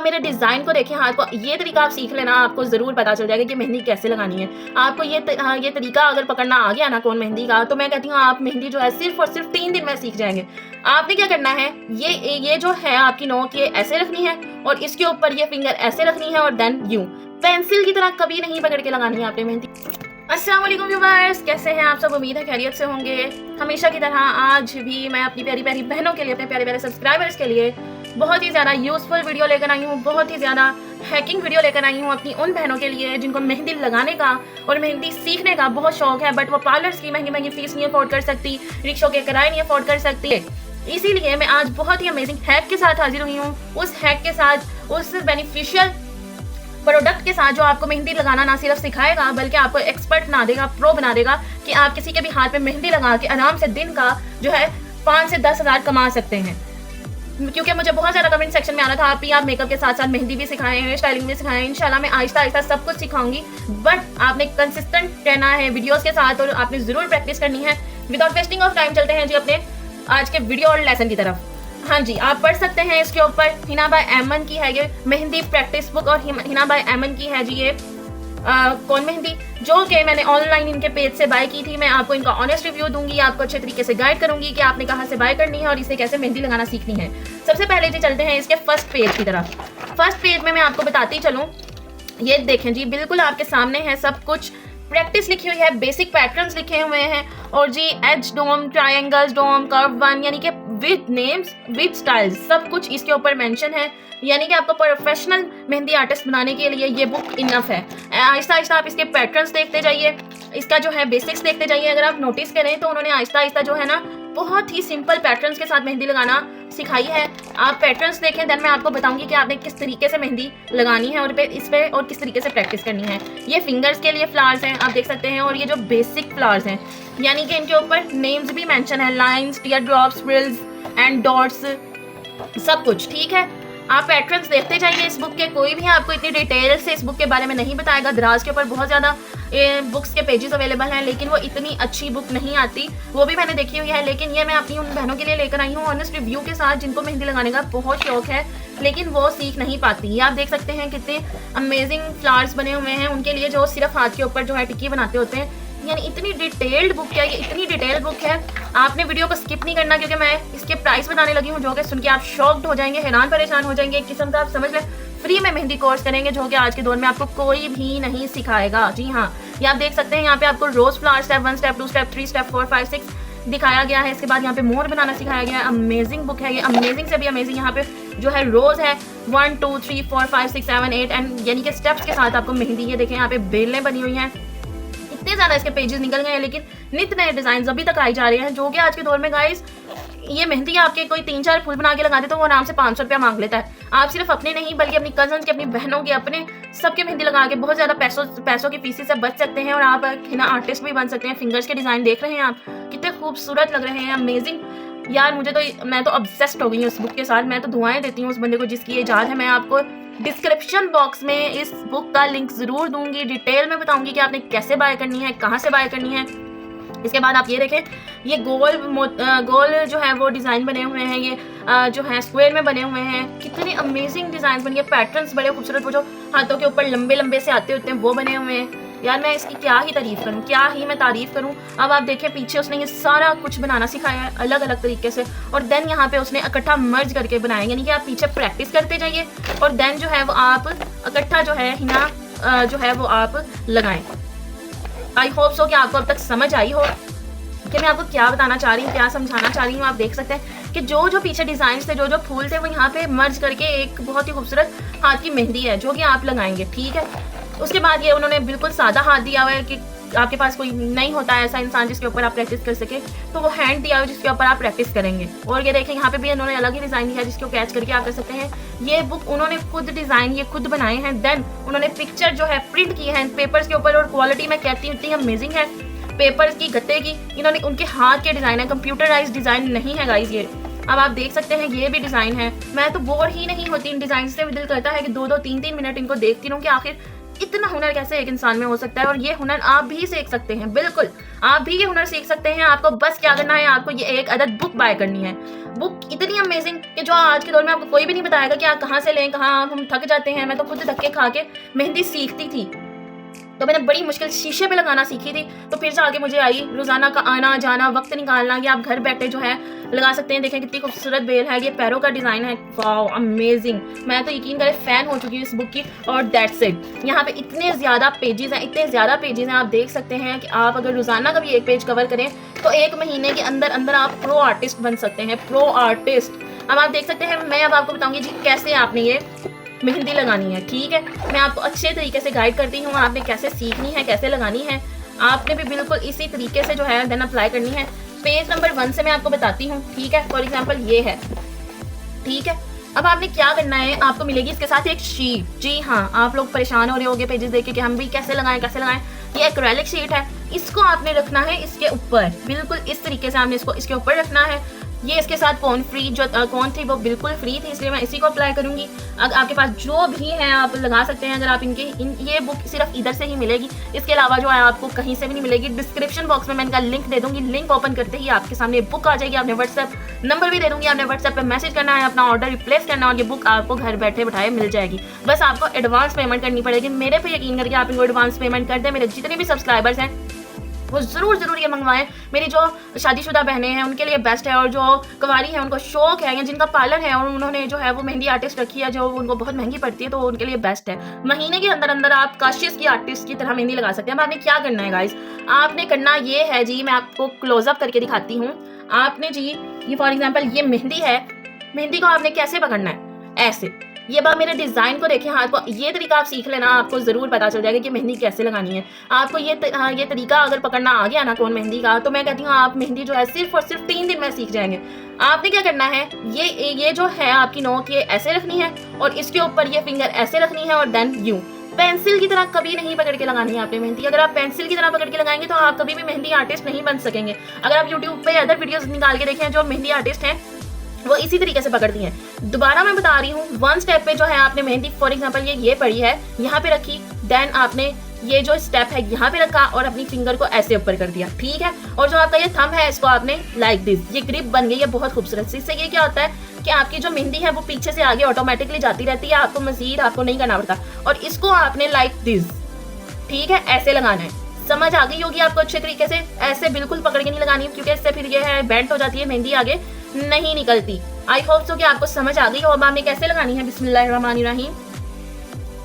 मेरे डिज़ाइन को देखें, हाथ को, ये तरीका आप सीख लेना, आपको ज़रूर पता चल जाएगा कि मेहंदी कैसे लगानी है। आपको ये तरीका अगर पकड़ना आ गया ना कोन मेहंदी का, तो मैं कहती हूँ आप मेहंदी जो है सिर्फ और सिर्फ 3 दिन में सीख जाएंगे। आपने क्या करना है, ये जो है आपकी नोक ये ऐसे रखनी है और इसके ऊपर ये फिंगर ऐसे रखनी है और देन यूं पेंसिल की तरह कभी नहीं पकड़ के लगानी है आपने मेहंदी। अस्सलाम वालेकुम व्यूअर्स, कैसे हैं आप सब? उम्मीद है खैरियत से होंगे। हमेशा की तरह आज भी मैं अपनी प्यारी प्यारी बहनों के लिए, अपने प्यारे प्यारे सब्सक्राइबर्स के लिए बहुत ही ज़्यादा यूज़फुल वीडियो लेकर आई हूँ, बहुत ही ज़्यादा हैकिंग वीडियो लेकर आई हूँ अपनी उन बहनों के लिए जिनको मेहंदी लगाने का और मेहंदी सीखने का बहुत शौक है, बट वो पार्लर्स की महंगी महंगी फीस नहीं अफोर्ड कर सकती, रिक्शों के किराए नहीं अफोर्ड कर सकती। इसीलिए मैं आज बहुत ही अमेजिंग हैक के साथ हाजिर हुई हूँ। उस हैक के साथ, उस बेनिफिशियल प्रोडक्ट के साथ जो आपको मेहंदी लगाना ना सिर्फ सिखाएगा बल्कि आपको एक्सपर्ट बना देगा, प्रो बना देगा कि आप किसी के भी हाथ में मेहंदी लगा के आराम से दिन का जो है 5 से 10 हज़ार कमा सकते हैं। क्योंकि मुझे बहुत ज़्यादा कमेंट सेक्शन में आ रहा था आप मेकअप के साथ साथ मेहंदी भी सिखाएं, हेयर स्टाइलिंग भी सिखाएं। इंशाल्लाह मैं आहिस्ता आहिस्ता सब कुछ सिखाऊंगी, बट आपने कंसिस्टेंट रहना है वीडियोस के साथ और आपने ज़रूर प्रैक्टिस करनी है। विदाउट वेस्टिंग ऑफ टाइम चलते हैं जी अपने आज के वीडियो और लेसन की तरफ। हाँ जी, आप पढ़ सकते हैं इसके ऊपर। हिना बाय एमन की है ये मेहंदी प्रैक्टिस बुक और हिना बाय एमन की है जी ये कौन मेहंदी, जो कि मैंने ऑनलाइन इनके पेज से बाय की थी। मैं आपको इनका ऑनेस्ट रिव्यू दूंगी, आपको अच्छे तरीके से गाइड करूंगी कि आपने कहाँ से बाय करनी है और इसे कैसे मेहंदी लगाना सीखनी है। सबसे पहले जी चलते हैं इसके फर्स्ट पेज की तरफ। फर्स्ट पेज में मैं आपको बताती चलूँ, ये देखें जी बिल्कुल आपके सामने है सब कुछ। प्रैक्टिस लिखी हुई है, बेसिक पैटर्न्स लिखे हुए हैं और जी एज डोम, ट्रायंगल्स, डोम, कर्व वन, यानी कि विद नेम्स, विद स्टाइल्स, सब कुछ इसके ऊपर मेंशन है। यानी कि आपको प्रोफेशनल मेहंदी आर्टिस्ट बनाने के लिए ये बुक इनफ है। आहिस्ता आहिस्ता आप इसके पैटर्न्स देखते जाइए, इसका जो है बेसिक्स देखते जाइए। अगर आप नोटिस करें तो उन्होंने आहिस्ता आहिस्ता जो है ना बहुत ही सिंपल पैटर्न्स के साथ मेहंदी लगाना सिखाई है। आप पैटर्न्स देखें, देन मैं आपको बताऊंगी कि आपने किस तरीके से मेहंदी लगानी है और इस पे और किस तरीके से प्रैक्टिस करनी है। ये फिंगर्स के लिए फ्लावर्स हैं, आप देख सकते हैं, और ये जो बेसिक फ्लावर्स हैं यानी कि इनके ऊपर नेम्स भी मेंशन है, lines, tear drops, frills and dots, सब कुछ ठीक है। आप पैटर्न्स देखते जाइए इस बुक के। कोई भी आपको इतनी डिटेल से इस बुक के बारे में नहीं बताएगा। दराज के ऊपर बहुत ज़्यादा बुक्स के पेजेस अवेलेबल हैं, लेकिन वो इतनी अच्छी बुक नहीं आती, वो भी मैंने देखी हुई है। लेकिन ये मैं अपनी उन बहनों के लिए लेकर आई हूँ ऑनेस्ट रिव्यू के साथ जिनको मेहंदी लगाने का बहुत शौक है लेकिन वो सीख नहीं पाती। ये आप देख सकते हैं कितने अमेजिंग फ्लावर्स बने हुए हैं उनके लिए जो सिर्फ हाथ के ऊपर जो है टिक्की बनाते होते हैं। यानी इतनी डिटेल्ड बुक है ये, इतनी डिटेल्ड बुक है। आपने वीडियो को स्किप नहीं करना क्योंकि मैं इसके प्राइस बताने लगी हूँ जो कि सुन के आप शॉक्ड हो जाएंगे, हैरान परेशान हो जाएंगे। एक किस्म का आप समझ लें फ्री में मेहंदी कोर्स करेंगे जो कि आज के दौर में आपको कोई भी नहीं सिखाएगा। जी हाँ, ये आप देख सकते हैं यहाँ पे आपको rose flower step 1, step 2, step 3, step 4, 5, 6 दिखाया गया है। इसके बाद यहाँ पे मोर बनाना सिखाया गया है। अमेजिंग बुक है ये, अमेजिंग से भी अमेजिंग। यहाँ पे जो है रोज है 1, 2, 3, 4, 5, 6, 7, 8 एंड यानी कि स्टेप्स के साथ आपको मेहंदी। ये देखें यहाँ पे बेलें बनी हुई हैं, इतने ज़्यादा इसके पेजेस निकल गए हैं, लेकिन नित नए डिज़ाइन अभी तक आई जा रहे हैं जो कि आज के दौर में गाइस ये मेहंदी आपके कोई 3-4 फूल बना के लगा दे तो वो आराम से 500 रुपया मांग लेता है। आप सिर्फ अपने नहीं बल्कि अपनी कजन्स के, अपनी बहनों के, अपने सबके मेहंदी लगा के बहुत ज़्यादा पैसों की फीस से बच सकते हैं और आप हिना आर्टिस्ट भी बन सकते हैं। फिंगर्स के डिज़ाइन देख रहे हैं आप कितने खूबसूरत लग रहे हैं, अमेजिंग। यार मैं तो ऑब्सेस्ड हो गई हूँ उस बुक के साथ। मैं तो दुआएं देती हूँ उस बंदे को जिसकी ये इजाज़त है। मैं आपको डिस्क्रिप्शन बॉक्स में इस बुक का लिंक ज़रूर दूंगी, डिटेल में बताऊंगी कि आपने कैसे बाय करनी है, कहाँ से बाय करनी है। इसके बाद आप ये देखें, ये गोल जो है वो डिज़ाइन बने हुए हैं, ये जो है स्क्वायर में बने हुए हैं। कितने अमेजिंग डिज़ाइन बने, पैटर्न्स बड़े खूबसूरत, वो जो हाथों के ऊपर लंबे लंबे से आते होते हैं वो बने हुए हैं। यार मैं इसकी क्या ही तारीफ़ करूँ, क्या ही मैं तारीफ़ करूँ। अब आप देखें पीछे उसने ये सारा कुछ बनाना सिखाया है अलग अलग तरीके से, और देन यहाँ पे उसने इकट्ठा मर्ज करके बनाया। यानी कि आप पीछे प्रैक्टिस करते जाइए और देन जो है वो आप इकट्ठा जो है हिना जो है वो आप लगाएं। आई होप सो कि आपको अब तक समझ आई हो कि मैं आपको क्या बताना चाह रही हूँ, क्या समझाना चाह रही हूँ। आप देख सकते हैं कि जो पीछे डिज़ाइन थे, जो फूल थे, वो यहाँ पे मर्ज करके एक बहुत ही खूबसूरत हाथ की मेहंदी है जो कि आप लगाएंगे, ठीक है। उसके बाद ये उन्होंने बिल्कुल सादा हाथ दिया हुआ है कि आपके पास कोई नहीं होता है ऐसा इंसान जिसके ऊपर आप प्रैक्टिस कर सके, तो वो हैंड दिया हुआ है जिसके ऊपर आप प्रैक्टिस करेंगे। और ये देखें यहाँ पे भी उन्होंने अलग ही डिज़ाइन दिया है जिसको कैच करके आप कर सकते हैं। ये बुक उन्होंने खुद डिज़ाइन ये खुद बनाए हैं, देन उन्होंने पिक्चर जो है प्रिंट की है पेपर्स के ऊपर, और क्वालिटी मैं कहती हूँ इतनी अमेजिंग है पेपर्स की, गत्ते की। इन्होंने उनके हाथ के डिज़ाइन है, कंप्यूटराइज डिज़ाइन नहीं है गाइज ये। अब आप देख सकते हैं ये भी डिज़ाइन है। मैं तो बोर ही नहीं होती इन डिज़ाइन से, दिल करता है कि 2-2, 3-3 मिनट इनको देखती रहूँ कि आखिर इतना हुनर कैसे एक इंसान में हो सकता है, और ये हुनर आप भी सीख सकते हैं। बिल्कुल आप भी ये हुनर सीख सकते हैं। आपको बस क्या करना है, आपको ये एक अदद बुक बाय करनी है। बुक इतनी अमेजिंग कि जो आज के दौर में आपको कोई भी नहीं बताएगा कि आप कहाँ से लें, कहाँ हम थक जाते हैं। मैं तो खुद धक्के खा के मेहंदी सीखती थी, तो मैंने बड़ी मुश्किल शीशे पे लगाना सीखी थी, तो फिर से आगे मुझे आई रोजाना का आना जाना, वक्त निकालना। ये आप घर बैठे जो है लगा सकते हैं। देखें कितनी खूबसूरत बेल है, ये पैरों का डिजाइन है, वाओ अमेजिंग। मैं तो यकीन करें फैन हो चुकी हूँ इस बुक की। और दैट्स इट। यहाँ पे इतने ज्यादा पेजेस हैं, इतने ज्यादा पेजेस हैं, आप देख सकते हैं कि आप अगर रोजाना का भी एक पेज कवर करें तो एक महीने के अंदर अंदर आप प्रो आर्टिस्ट बन सकते हैं, प्रो आर्टिस्ट। अब आप देख सकते हैं, मैं अब आपको बताऊंगी जी कैसे आपने ये मेहंदी लगानी है। ठीक है, मैं आपको अच्छे तरीके से गाइड करती हूँ, आपने कैसे सीखनी है, कैसे लगानी है। आपने भी बिल्कुल इसी तरीके से जो है देन अप्लाई करनी है। पेज नंबर 1 से मैं आपको बताती हूँ। ठीक है, फॉर एग्जांपल ये है। ठीक है, अब आपने क्या करना है, आपको मिलेगी इसके साथ एक शीट। जी हाँ, आप लोग परेशान हो रहे होंगे पेजेस देख के कि हम भी कैसे लगाएं कैसे लगाएं। ये एक्रेलिक शीट है, इसको आपने रखना है इसके ऊपर, बिल्कुल इस तरीके से आपने इसको इसके ऊपर रखना है। ये इसके साथ कौन फ्री जो कौन थी वो बिल्कुल फ्री थी, इसलिए मैं इसी को अप्लाई करूंगी। अगर आपके पास जो भी है आप लगा सकते हैं। अगर आप ये बुक सिर्फ इधर से ही मिलेगी, इसके अलावा जो है आपको कहीं से भी नहीं मिलेगी। डिस्क्रिप्शन बॉक्स में मैं इनका लिंक दे दूंगी, लिंक ओपन करते ही आपके सामने बुक आ जाएगी। आपने व्हाट्सएप नंबर भी दे दूंगी, आपने व्हाट्सएप पे मैसेज करना है, अपना ऑर्डर रिप्लेस करना है और ये बुक आपको घर बैठे बैठाए मिल जाएगी। बस आपको एडवांस पेमेंट करनी पड़ेगी। मेरे पे यकीन करके आप इनको एडवांस पेमेंट कर दें। मेरे जितने भी सब्सक्राइबर्स हैं वो ज़रूर ये मंगवाएं। मेरी जो शादीशुदा बहनें हैं उनके लिए बेस्ट है, और जो कुंवारी है उनको शौक है या जिनका पार्लर है और उन्होंने जो है वो मेहंदी आर्टिस्ट रखी है जो उनको बहुत महंगी पड़ती है, तो उनके लिए बेस्ट है। महीने के अंदर अंदर आप काशिश की आर्टिस्ट की तरह मेहंदी लगा सकते हैं। अब आपने क्या करना है गाइस, आपने करना ये है जी, मैं आपको क्लोजअप करके दिखाती हूँ। आपने जी ये फॉर एग्जाम्पल ये मेहंदी है, मेहंदी को आपने कैसे पकड़ना है, ऐसे। ये बात मेरे डिज़ाइन को देखें, हाथ को, ये तरीका आप सीख लेना, आपको ज़रूर पता चल जाएगा कि मेहंदी कैसे लगानी है। आपको ये तरीका अगर पकड़ना आ गया ना कौन मेहंदी का, तो मैं कहती हूँ आप मेहंदी जो है सिर्फ और सिर्फ 3 दिन में सीख जाएंगे। आपने क्या करना है, ये जो है आपकी नोक ये ऐसे रखनी है और इसके ऊपर ये फिंगर ऐसे रखनी है और देन यूँ पेंसिल की तरह कभी नहीं पकड़ के लगानी है आपने मेहंदी। अगर आप पेंसिल की तरह पकड़ के लगाएंगे तो आप कभी भी मेहंदी आर्टिस्ट नहीं बन सकेंगे। अगर आप यूट्यूब पे अदर वीडियोस निकाल के देखें जो मेहंदी आर्टिस्ट हैं वो इसी तरीके से पकड़ती हैं। दोबारा मैं बता रही हूँ, 1 स्टेप पे जो है आपने मेहंदी फॉर एग्जांपल ये पड़ी है, यहाँ पे रखी, देन आपने ये जो स्टेप है यहाँ पे रखा और अपनी फिंगर को ऐसे ऊपर कर दिया। ठीक है, और जो आपका ये थंब है इसको आपने लाइक दिस, ये ग्रिप बन गई है बहुत खूबसूरत सी। इससे ये क्या होता है कि आपकी जो मेहंदी है वो पीछे से आगे ऑटोमेटिकली जाती रहती है, आपको मजीद आपको नहीं करना पड़ता। और इसको आपने लाइक दिस, ठीक है, ऐसे लगाना है। समझ आ गई होगी आपको अच्छे तरीके से। ऐसे बिल्कुल पकड़ के नहीं लगानी क्योंकि इससे फिर ये है बेंट हो जाती है, मेहंदी आगे नहीं निकलती। आई होप सो कि आपको समझ आ गई हो। अब आपने कैसे लगानी है, बिस्मिल्लाहिर्रहमानिर्रहीम।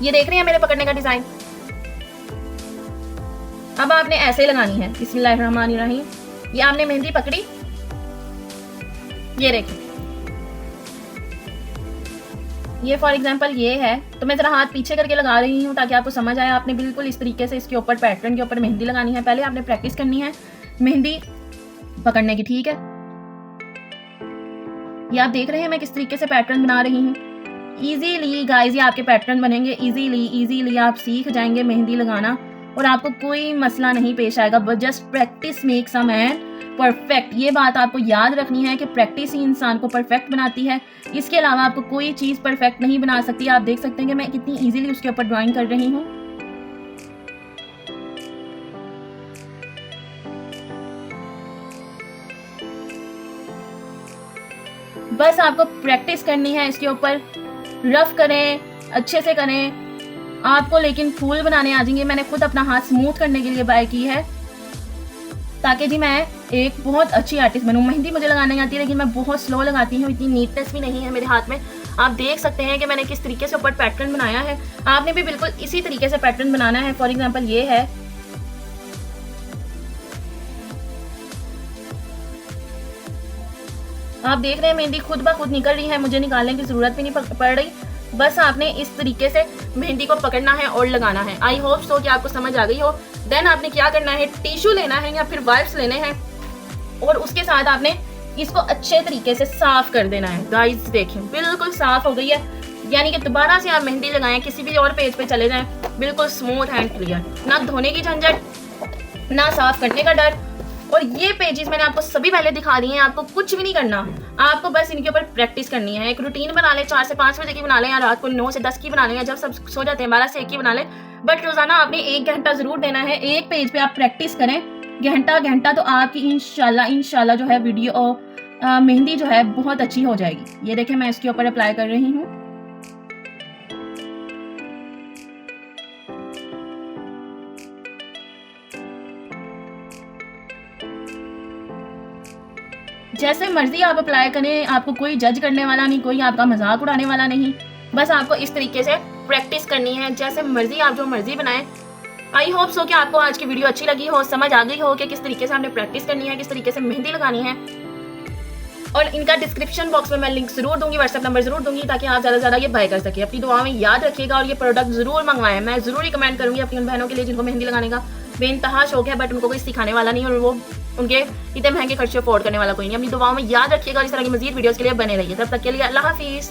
ये देख रहे हैं मेरे पकड़ने का डिजाइन। अब आपने ऐसे लगानी है, बिस्मिल्लाहिर्रहमानिर्रहीम। ये आपने मेहंदी पकड़ी, ये देखिए, ये फॉर एग्जांपल ये है, तो मैं जरा हाथ पीछे करके लगा रही हूँ ताकि आपको समझ आए। आपने बिल्कुल इस तरीके से इसके ऊपर पैटर्न के ऊपर मेहंदी लगानी है। पहले आपने प्रैक्टिस करनी है मेहंदी पकड़ने की। ठीक है, ये आप देख रहे हैं मैं किस तरीके से पैटर्न बना रही हूँ। इजीली गाइस ये आपके पैटर्न बनेंगे, इजीली आप सीख जाएंगे मेहंदी लगाना और आपको कोई मसला नहीं पेश आएगा। But just practice makes a man perfect. ये बात आपको याद रखनी है कि प्रैक्टिस ही इंसान को परफेक्ट बनाती है। इसके अलावा आपको कोई चीज़ परफेक्ट नहीं बना सकती। आप देख सकते हैं कि मैं कितनी इजीली उसके ऊपर ड्राइंग कर रही हूँ। बस आपको प्रैक्टिस करनी है, इसके ऊपर रफ करें, अच्छे से करें आपको, लेकिन फूल बनाने आ जाएंगे। मैंने खुद अपना हाथ स्मूथ करने के लिए बाय की है ताकि जी मैं एक बहुत अच्छी आर्टिस्ट बनूं। मेहंदी मुझे लगाने नहीं आती, लेकिन मैं बहुत स्लो लगाती हूँ, इतनी नीटनेस भी नहीं है मेरे हाथ में। आप देख सकते हैं कि मैंने किस तरीके से ऊपर पैटर्न बनाया है। आपने भी बिल्कुल इसी तरीके से पैटर्न बनाना है। फॉर एग्जाम्पल ये है, आप देख रहे हैं मेहंदी खुद ब खुद निकल रही है, मुझे निकालने की जरूरत भी नहीं पड़ रही। बस आपने इस तरीके से मेहंदी को पकड़ना है और लगाना है। आई होप सो कि आपको समझ आ गई हो। देन आपने क्या करना है, टिश्यू लेना है या फिर वाइप्स लेने हैं और उसके साथ आपने इसको अच्छे तरीके से साफ कर देना है। गाइस देखें बिल्कुल साफ हो गई है, यानी कि दोबारा से आप मेहंदी लगाएं, किसी भी और पेज पे चले जाएं, बिल्कुल स्मूथ एंड क्लियर, ना धोने की झंझट, ना साफ करने का डर। और ये पेजेस मैंने आपको सभी पहले दिखा दिए हैं, आपको कुछ भी नहीं करना, आपको बस इनके ऊपर प्रैक्टिस करनी है। एक रूटीन बना लें, 4 से 5 बजे की बना लें या रात को 9 से 10 की बना लें या जब सब सो जाते हैं 12 से 1 की बना लें। बट रोज़ाना आपने 1 घंटा ज़रूर देना है। एक पेज पे आप प्रैक्टिस करें घंटा तो आपकी इंशाल्लाह जो है वीडियो मेहंदी जो है बहुत अच्छी हो जाएगी। ये देखें मैं इसके ऊपर अप्लाई कर रही हूँ। जैसे मर्जी आप अप्लाई करें, आपको कोई जज करने वाला नहीं, कोई आपका मजाक उड़ाने वाला नहीं। बस आपको इस तरीके से प्रैक्टिस करनी है, जैसे मर्जी आप जो मर्जी बनाएं। आई होप सो कि आपको आज की वीडियो अच्छी लगी हो, समझ आ गई हो कि किस तरीके से आपने प्रैक्टिस करनी है, किस तरीके से मेहंदी लगानी है। और इनका डिस्क्रिप्शन बॉक्स में मैं लिंक जरूर दूंगी, व्हाट्सएप नंबर जरूर दूंगी, ताकि आप ज़्यादा से ज़्यादा ये बाय कर सके। अपनी दुआ में याद रखिएगा और ये प्रोडक्ट जरूर मंगवाएं। मैं जरूर रिकमेंड करूंगी अपनी उन बहनों के लिए जिनको मेहंदी लगाने का बेइंतहा शौक है, बट उनको कोई सिखाने वाला नहीं और वो उनके इतने महंगे खर्चे अफोर्ड करने वाला कोई नहीं। अपनी दुआओं में याद रखिएगा और इस तरह की मजीद वीडियोस के लिए बने रहिए। तब तक के लिए अल्लाह हाफिज़।